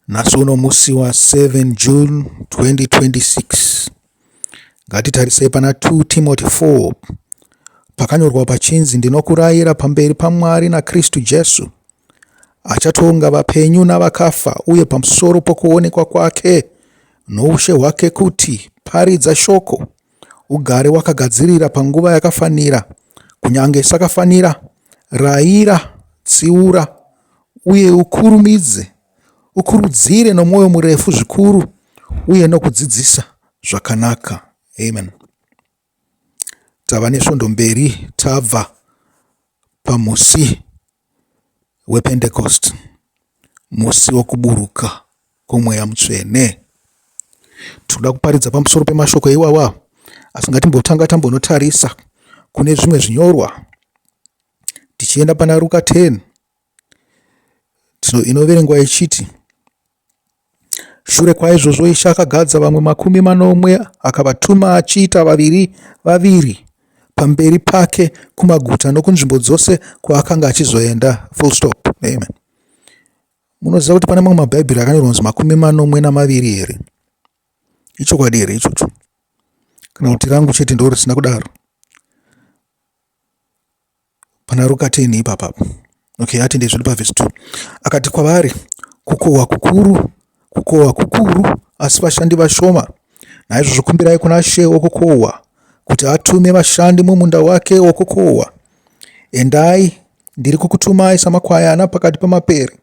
Nasuno musi wa 7 June 2026. Ngatitarisei pana 2 Timoti 4 pakanyorwa pachinzi ndinokurayira pamberi paMwari naKristu Jesu achatonga vapenyu navakafa uye pamusoro pokuonekwa kwake noushe hwake kuti paridza shoko ugare wakagadzirira panguva yakafanira kunyange sakafanira rayira tsiura uye ukurudzire nomwoyo murefu zvikuru uye nokudzidzisa zvakanaka. Amen. Tava nesvondo mberi tabva pamusi wePentecost, musi wokuburuka kwomweya mutsvene. Tinoda kuparidza pamusoro pemashoko iwawa, asi ngatimbotanga tambonotarisa kune zvimwe zvinyorwa tichienda pana Ruka 10 inoverengwa ichiti, shure kwaizvozvo Ishe akagadza vamwe 40 akavatuma achiita vaviri pamberi pake kumaguta nokunzvimbo dzose kwaakanga achizoenda. Full stop. Amen. Munoziva kuti pane mamwe mabhaibheri akanyorwa kunzi 42 here? Ichokwadi here ichocho? Kana kuti rangu chete ndo risina kudaro? Pana Ruka 10 ipapapo. Okay, atende zviri pavhesi 2. Akati kwavari, kukohwa kukuru asi vashandi vashoma. Naizvozvo kumbirai kuna She wokukohwa kuti atume vashandi mumunda wake wokukohwa. Endai, ndiri kukutumai samakwayana pakati pamapere.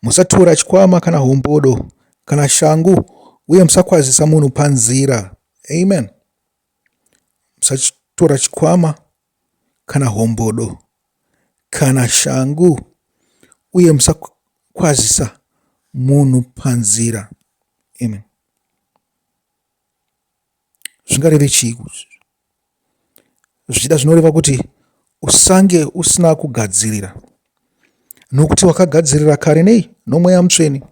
Musatora chikwama kana hombodo kana shangu uye musakwazisa munhu panzira. Amen. Musatora chikwama kana hombodo kana shangu uye musakwazisa munhu panzira. Amen. Zvingareve chii? Zvichida zvinoreva kuti usange usina kugadzirira, nokuti wakagadzirira kare nei nomweya mutsvene.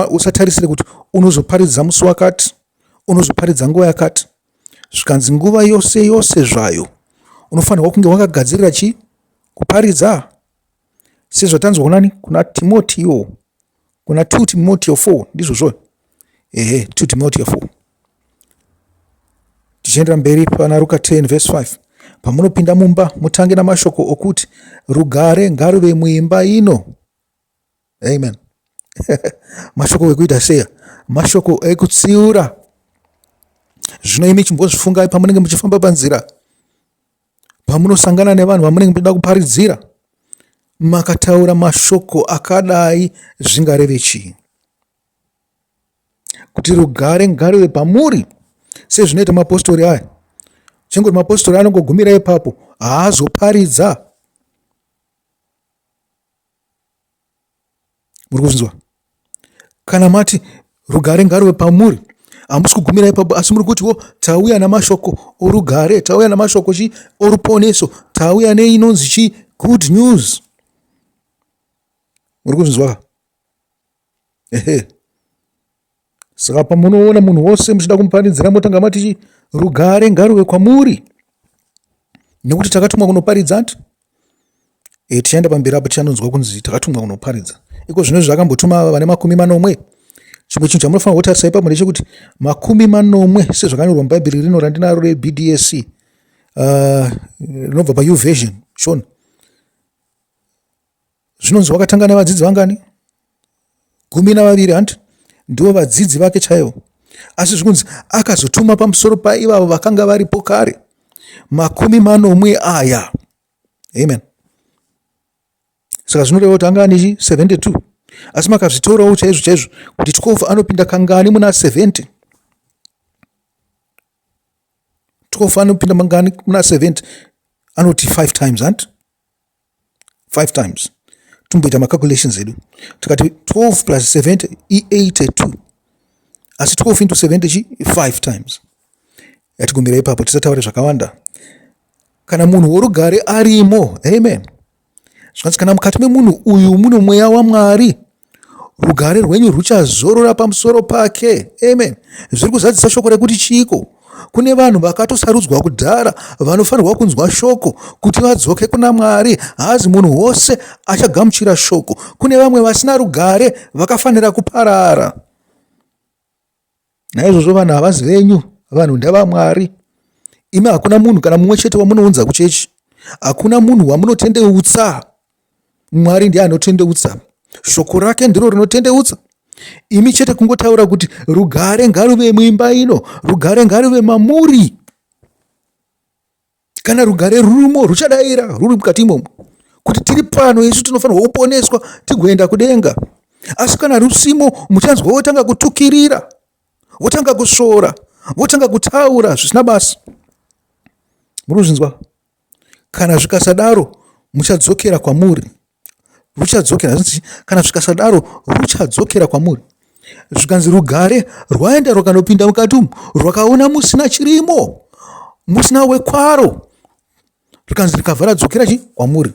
Usatarisire kuti unozoparidza musi wakati, unozoparidza nguva yakati. Zvikanzi nguva yose zvayo unofanirwa kunge wakagadzirira chii? Kuparidza. Sezvatanzwa kunani? Kuna Timotiyo, kuna 2 Timoti 4 ndizvozvo. 2 Timoti 4. Tichiendera mberi pana Ruka 10 verse 5. Pamunopinda mumba mutange namashoko okuti rugare ngaruve muimba ino. Amen. Mashoko ekuita seya? Mashoko ekutsiura. Zvino imi chimbozvifungai pamunenge muchifamba panzira, pamunosangana nevanhu vamunenge muchida kuparidzira, makataura mashoko akadai, zvingareve chii? Kuti rugare ngaruve pamuri sezvinoita MaPostori aya. Chengoti MaPostori anongogumira ipapo, haazoparidza. Muri kuzvinzwa? Kana mati rugare ngaruve pamuri, hamusi kugumira ipapo, asi muri kuti tauya namashoko orugare, tauya namashoko oruponeso, tauya neinonzi good news. Muri kuzvinzwa? Saka pamunoona munhu wose muchida kumuparidzira motanga mati rugare ngaruve kwamuri, nekuti takatumwa kunoparidza antu. Tichaenda pamberi apo tichanonzwa kunzi takatumwa kunoparidza. Iko zvino zvakambotuma vane 40. Chimwe chinhu chamunofanira kutarisa ipapo ndechekuti 40 sezvakanyorwa mubhaibheri rino randinaro reBDSC, rinobva paU version Shona. Zvinonzi wakatanga nevadzidzi vangani? 12 hanti ndivo vadzidzi vake chaivo. Asi zvikunzi akazotuma pamusoro paivavo vakanga varipo kare 40 aya. Amen. Saka zvinoreva kuti anga ane 72. Asi makazvitorawo chaizvo kuti 12 anopinda kangani muna 70. 12 anopinda mangani muna 70? Anoti 5 times, hanti? 5 times. Tumboita macalculations edu. Tikati 12 plus 70 82. Asi 12 into 70 5 times. Yatigumira ipapo tisataure zvakawanda. Kana munhu worugare arimo, amen. Zvanzi kana mukati memunhu uyu muno mweya waMwari, rugare rwenyu ruchazorora pamusoro pake. Amen. Zviri kuzadzisa shoko rekuti chiko? kune vanhu vakatosarudzwa kudhara vanofanirwa kunzwa shoko kuti vadzoke kuna Mwari. Haazi munhu wose achagamuchira shoko. Kune vamwe vasina rugare vakafanira kuparara. Naizvozvo vanhu havazi venyu, vanhu ndavamwari. Imi hakuna munhu kana mumwe chete wamunounza kuchechi. Hakuna munhu wamunotendeutsa. Mwari ndiye anotendeutsa. Shoko rake ndiro rinotendeutsa. Imi chete kungotaura kuti rugare ngaruve muimba ino, rugare ngaruve mamuri. Kana rugare rurimo ruchadayira ruri mukati imomo, kuti tiri pano isu tinofanirwa kuponeswa tigoenda kudenga. Asi kana rusimo, muchanzwa wotanga kutukirira, wotanga kusvora, wotanga kutaura zvisina basa. Murikuzvinzwa? Kana zvikasadaro muchadzokera kwamuri. Kana zvikasadaro ruchadzokera kwamuri. Zvikanzi rugare rwaenda rwakanopinda mukati umu, rwakaona musina chirimo, musina wekwaro, rikanzi rikabva radzokera kwamuri.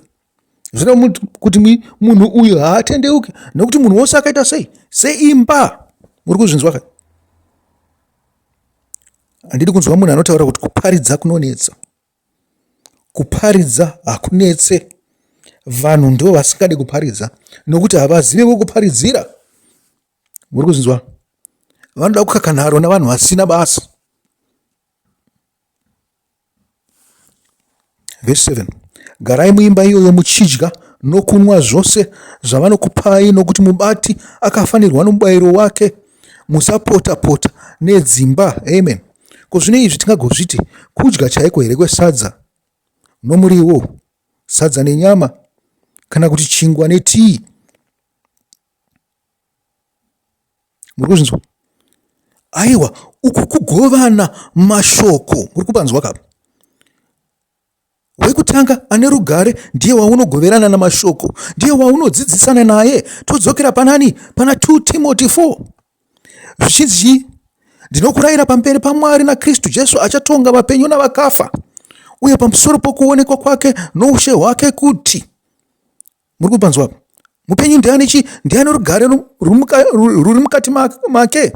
Zvinoda kuti munhu uyu haatendeuke, nekuti munhu wose akaita sei? Seimba. Muri kuzvinzwa? Handidi kunzwa munhu anotaura kuti kuparidza kunonetsa. Kuparidza hakunetse. Vanhu ndo vasingade kuparidza nokuti havazive kuparidzira. Muri kuzvinzwa? Vanoda kukakanharo navanhu vasina basa. Verse 7. Garai muimba iyoyo muchidya nokunwa zvose zvavanokupai, nokuti mubati akafanirwa nomubayiro wake. Musapota-pota nedzimba. Amen. Ko zvino izvi tingagozviti kudya chaiko here kwesadza nomuriwo, sadza nenyama, kana kuti chingwa netii? Muri kuzvinzwa? Aiwa, uku kugovana mashoko. Muri kupanzwa kapa? Wekutanga ane rugare ndiye waunogoverana namashoko, ndiye waunodzidzisana naye. Todzokera panani? Pana 2 Timoti 4. Zvichinzi, ndinokurayira pamberi paMwari naKristu Jesu achatonga vapenyu navakafa, uye pamusoro pokuonekwa kwake noushe hwake kuti. Muri kupanzwa? Mupenyu ndiani rugare ruri mukati make.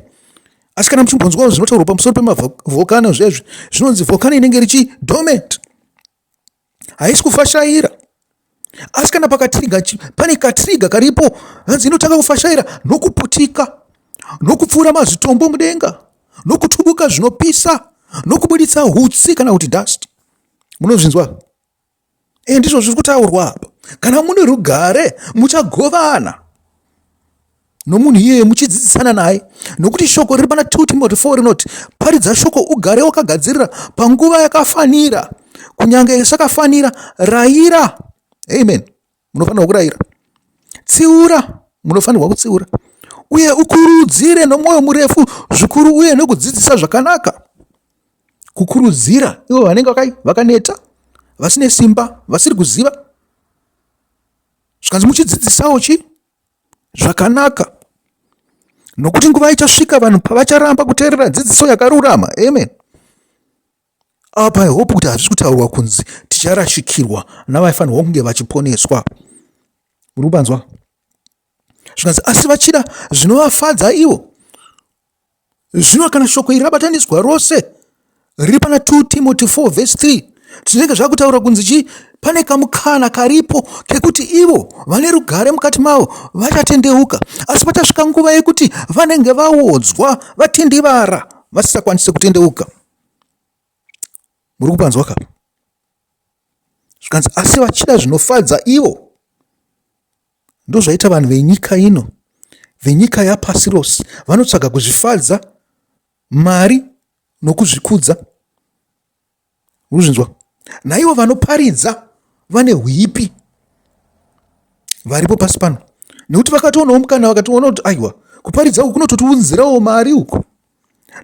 Asi kana muchimbonzwa zvinotaurwa pamusoro pemavhokano zvezvi, zvinonzi vhokano inenge richi dormant, haisi kufashaira. Asi kana pane katriga karipo, hanzi inotanga kufashaira nokuputika, nokupfuura mazitombo mudenga, nokutubuka zvinopisa, nokubuditsa hutsi kana kuti dust. Munozvinzwa? Ndizvo zviri kutaurwa apa. Kana mune rugare muchagovana nomunhu iyeye muchidzidzisana naye, nokuti shoko riri pana 2 Timoti 4 rinoti, paridza shoko ugare wakagadzirira panguva yakafanira, kunyange isakafanira rayira. Amen. Munofanirwa kurayira. Tsiura, munofanirwa kutsiura. Uye ukurudzire nomwoyo murefu zvikuru, uye nokudzidzisa zvakanaka. Kukurudzira ivo vanenge vakaneta, vasine simba, vasiri kuziva. Zvikanzi muchidzidzisawo zvakanaka, nokuti nguva ichasvika vanhu pavacharamba kuteerera dzidziso yakarurama. Amen. Apa hope kuti hazvisi kutaurwa kunzi ticharashikirwa navaifanirwa kunge vachiponeswa. Muri kupanzwa? Zvikanzi asi vachida zvinovafadza ivo. Zvino kana shoko iri rabataniswa rose riri pana 2 Timoti 4 verse 3, tinenge zvakutaura kunzi pane kamukana karipo kekuti ivo vane rugare mukati mavo vachatendeuka. Asi pachasvika nguva yekuti vanenge vaodzwa, vatendivara, vasisakwanise kutendeuka. Muri kupanzwa kapa? Zvikanzi asi vachida zvinofadza ivo. Ndo zvaita vanhu venyika ino, venyika yapasi rose, vanotsvaga kuzvifadza mari nokuzvikudza. Murikuzvinzwa? Naivo vanoparidza vane hwipi varipo pasi pano, nekuti vakatoonawo mukana, vakatoona kuti aiwa, kuparidza uku kunototiunzirawo mari uku.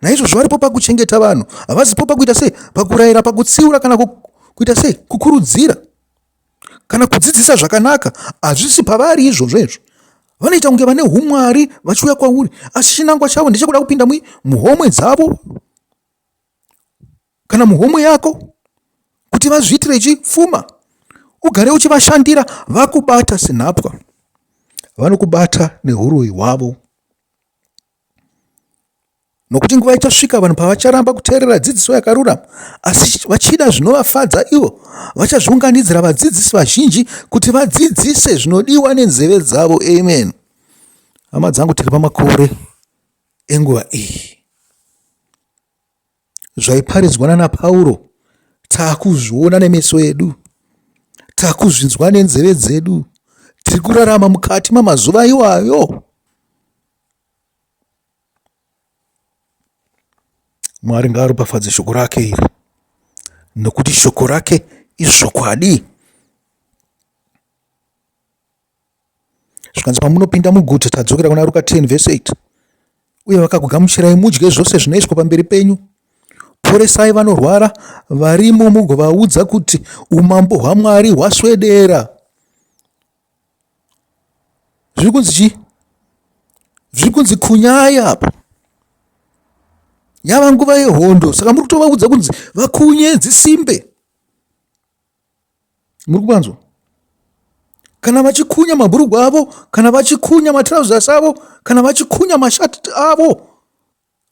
Naizvozvo varipo pakuchengeta vanhu, havazipo pakuita sei, pakurayira, pakutsiura, kana kuita sei, kukurudzira, kana kudzidzisa zvakanaka. Hazvisi pavari izvozvo izvo. Vanoita kunge vane umwari vachiuya kwauri, asi chinangwa chavo ndechekuda kupinda muhomwe dzavo kana muhomwe yako, kuti vazviitire chipfuma. Ugare uchivashandira, vakubata senhapwa, vanokubata nehuroyi hwavo. nokuti nguva ichasvika vanhu pavacharamba kuteerera dzidziso yakarurama, asi vachida zvinovafadza ivo vachazviunganidzira vadzidzisi vazhinji kuti vadzidzise zvinodiwa nenzeve dzavo. Amen. Hama dzangu, tiri pamakore enguva iyi. Zvaiparidzwana naPauro taakuzviona nemeso edu, taakuzvinzwa nenzeve dzedu. Tiri kurarama mukati mamazuva iwayo. Mwari ngaaropafadze shoko rake iri, nokuti shoko rake izvokwadi. Zvikanzi pamunopinda muguta, tadzokera kuna Luka 10 verse 8, uye vakakugamuchirai mudye zvose zvinoiswa pamberi penyu. Poresai vanorwara varimo, mugovaudza kuti umambo hwaMwari hwaswedera. Zviri kunzi kunyai apa. Yava nguva yehondo, saka muri kutovaudza kunzi vakunye dzisimbe. Muri kuvanzwa? Kana vachikunya mabhurugwa avo, kana vachikunya matrousers avo, kana vachikunya mashati avo,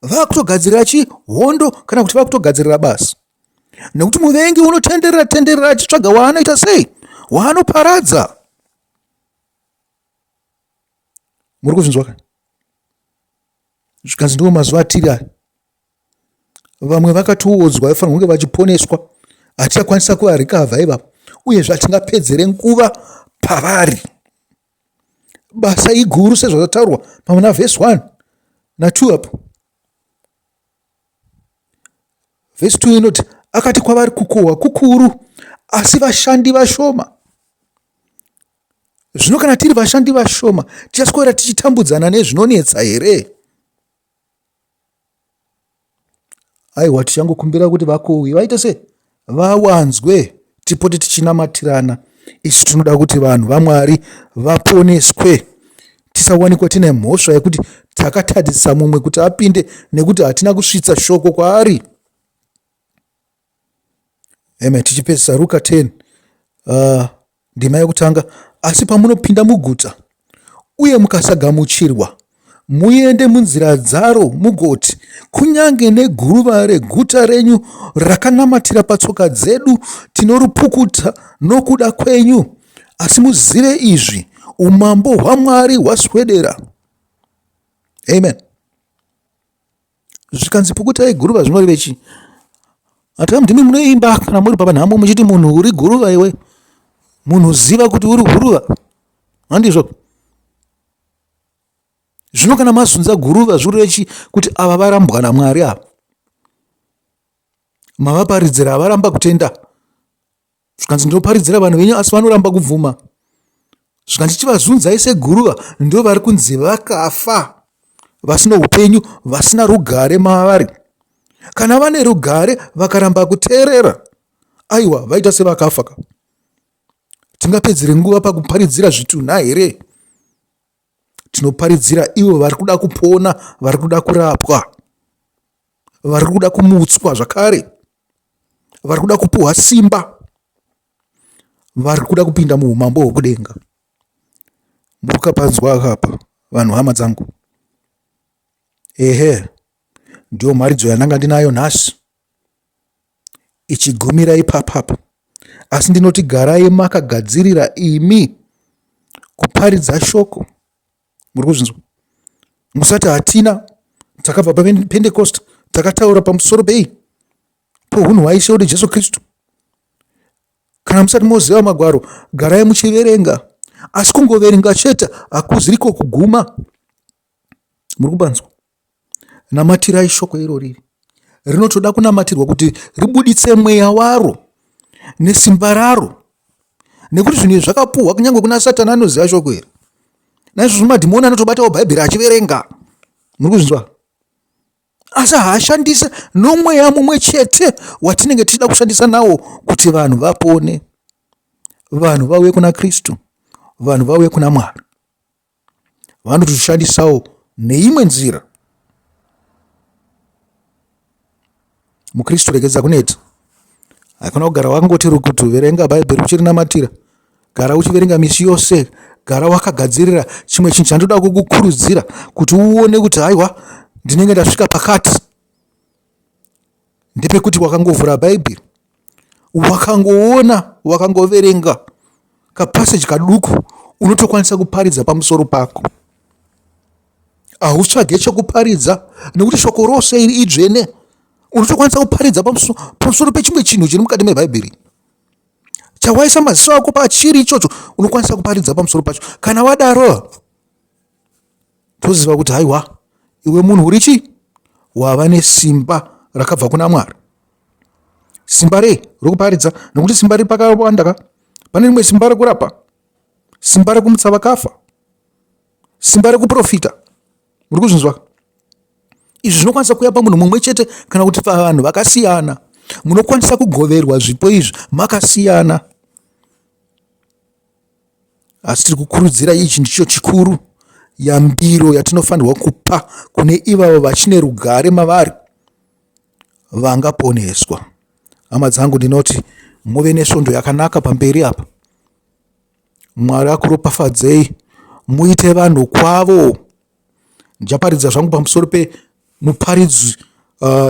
vakutogadzirira hondo kana kuti vakutogadzirira basa. Nekuti muvengi unotenderera achitsvaga waanoita sei, waanoparadza. Muri kuzvinzwa? Zvikanzi ndiwo mazuva atiri aya. Vamwe vakatoodzwa vafanirwa kunge vachiponeswa, hatichakwanisa kuvarikavha ivavo, uye zvatingapedzere nguva pavari. Basa iguru sezvazataurwa pamuna vhesi 1 na 2 apo. Vhesi 2 inoti, akati kwavari kukohwa kukuru, asi vashandi vashoma. Zvino kana tiri vashandi vashoma, tichaswera tichitambudzana nezvinonetsa here? Aiwa, tichangokumbira kuti vakohwi vaite se vawanzwe, tipote tichinamatirana. Isu tinoda kuti vanhu vaMwari vaponeswe, tisawanikwa tine mhosva yekuti takatadzisa mumwe kuti apinde nekuti hatina kusvitsa shoko kwaari. Tichipedzisa Luka 10 ndima yekutanga. Asi pamunopinda muguta uye mukasagamuchirwa, muende munzira dzaro mugoti, kunyange neguruva reguta renyu rakanamatira patsoka dzedu, tinorupukuta nokuda kwenyu. Asi muzive izvi, umambo hwaMwari hwaswedera. Amen. Zvikanzi pukutai guruva zvinoreve chii? Hata ndimi munoimba kana muri papanhamo muchiti munhu uri guruva iwe, munhu ziva kuti uri guruva. Handizvo? Zvino kana mazunza guruva zvirechi kuti ava varambwa naMwari ava, mavaparidzira avaramba kutenda. Zvikanzi ndinoparidzira vanhu venyu asi vanoramba kubvuma. Zvikanzi chivazunzai seguruva, ndio vari kunzi vakafa, vasina upenyu, vasina rugare mavari. Kana vane rugare vakaramba kuteerera, aiwa, vaita sevakafa. Tingapedzere nguva pakuparidzira zvitunha here? Tinoparidzira ivo vari kuda kupona, vari kuda kurapwa, vari kuda kumutswa zvakare, vari kuda kupuhwa simba, vari kuda kupinda muumambo hwokudenga. Mukapanzwa akapa vanhu hama dzangu. Ndio mharidzo yananga ndinayo nhasi, ichigumira ipapapa. Asi ndinoti garai makagadzirira imi kuparidza shoko. Muri kuzvinzwa? Musati hatina, takabva paPentecostal, takataura pamusoro pei? Pohunhu hwaishe kuti Jesu Kristu. Kana musati moziva magwaro, garai muchiverenga. Asi kungoverenga chete hakuziriko kuguma. Muri kubanzwa? Namatirai shoko irori. Rinotoda kunamatirwa kuti ribuditse mweya waro nesimba raro, nekuti zvinhu zvakapuhwa kunyange kuna Satani anoziva shoko iri. Naizvozvo madhimoni anotobatawo Bhaibheri achiverenga. Muri kuzvinzwa? Asi haashandise nomweya mumwe chete watinenge tichida kushandisa nawo kuti vanhu vapone, vanhu vauye kuna Kristu, vanhu vauye kuna Mwari. Vanotushandisawo neimwe nzira. Mukristu regedza kuneta. Hakuna kugara wakangoti rukutu verenga Bhaibheri uchirinamatira. Gara uchiverenga misi yose, gara wakagadzirira chimwe chinhu chandoda kukukurudzira kuti uone kuti haiwa ndinenge ndasvika pakati ndepekuti wakangovhura bhaibheri, wakangoona, wakangoverenga kapaseji kaduku, unotokwanisa kuparidza pamusoro pako. Hautsvage chokuparidza nekuti shoko rose iri idzvene. Unotokwanisa kuparidza pamusoro pechimwe chinhu chiri mukati mebhaibheri. Chawaisa maziso ako pachiri ichocho, unokwanisa kuparidza pamusoro pacho. Kana wadaro, toziva kuti haiwa, iwe munhu urichi wava nesimba rakabva kuna Mwari. Simba rei rokuparidza, nekuti simba riri pakawanda. Pane rimwe simba rekurapa, simba rekumutsa vakafa, simba rekuprofita. Muri kuzvinzwa? Izvi zvinokwanisa kuuya pamunhu mumwe chete kana kuti pavanhu vakasiyana. Munokwanisa kugoverwa zvipo izvi makasiyana. Asi tiri kukurudzira ichi ndicho chikuru, yambiro yatinofanirwa kupa kune ivavo vachine rugare mavari, vangaponeswa. Hama dzangu, ndinoti muve nesvondo yakanaka pamberi apa. Mwari akuropafadzei, muite vanhu kwavo. Ndichaparidza zvangu pamusoro pemuparidzi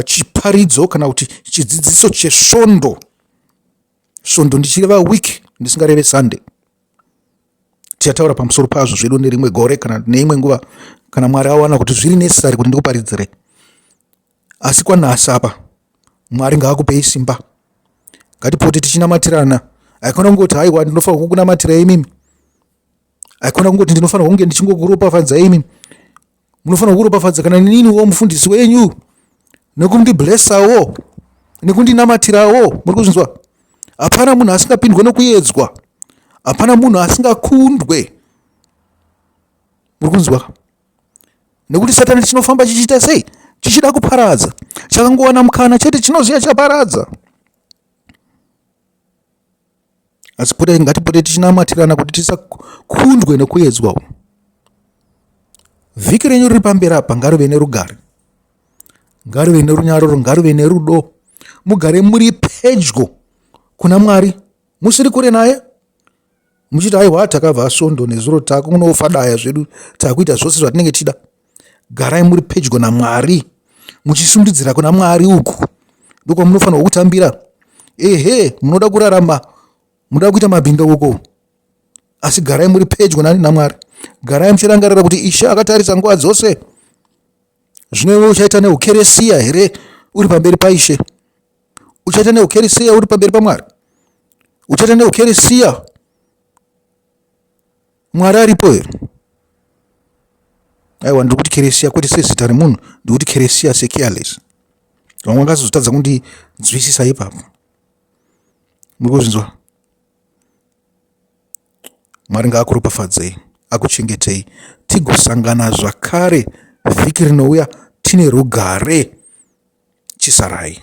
chiparidzo kana kuti chidzidziso chesvondo. Svondo ndichireva wiki, ndisingareve Sunday. Tichataura pamusoro pazvo zvedu nerimwe gore kana neimwe nguva kana Mwari awana kuti zviri necessary kuti ndikuparidzire. Asi kwanhasi apa, Mwari ngaakupei simba. Ngatipote tichinamatirana. Haikona kungoti haiwa ndinofanirwa kukunamatira imimi. Haikona kungoti ndinofanirwa kunge ndichingokuropafadza imimi. Munofanirwa kuropafadza kana niniwo mufundisi wenyu, nekundiblesawo, nekundinamatirawo. Muri kuzvinzwa? Hapana munhu asingapindwe nokuyedzwa. Hapana munhu asingakundwe. Muri kunzwa? Nekuti Satani chinofamba chichiita sei? Chichida kuparadza. Chakangowana mukana chete chinoziya chaparadza. Asi ngatipote tichinamatirana kuti tisakundwe nokuyedzwa. Vhiki renyu riri pamberi apa ngarive nerugare, ngarive nerunyararo, ngarive nerudo. Mugare muri pedyo kuna Mwari, musiri kure naye. Muchiti haiwa takabva svondo nezuro tako unofa daya zvedu takuita zvose zvatinenge tida. Garai muri pedyo naMwari, muchisundidzira kuna Mwari uku. Ndiko munofanirwa kutambira. Munoda kurarama, munoda kuita mabhindo uko. Asi garai muri pedyo naMwari. Garai muchirangarira kuti Ishe akatarisa nguva dzose. Zvino uchaita neukeresiya here uri pamberi paIshe? Uchaita neukeresiya uri pamberi paMwari? Uchaita neukeresiya Mwari aripo here? Aiwa, ndiri kuti keresiya kwete sezita remunhu, ndiri kuti keresiya secareless. Vamwe vakazotadza kundinzwisisa ipapo. Muri kuzvinzwa? Mwari ngaakuropafadzei, akuchengetei, tigosangana zvakare vhiki rinouya tine rugare. Chisarai.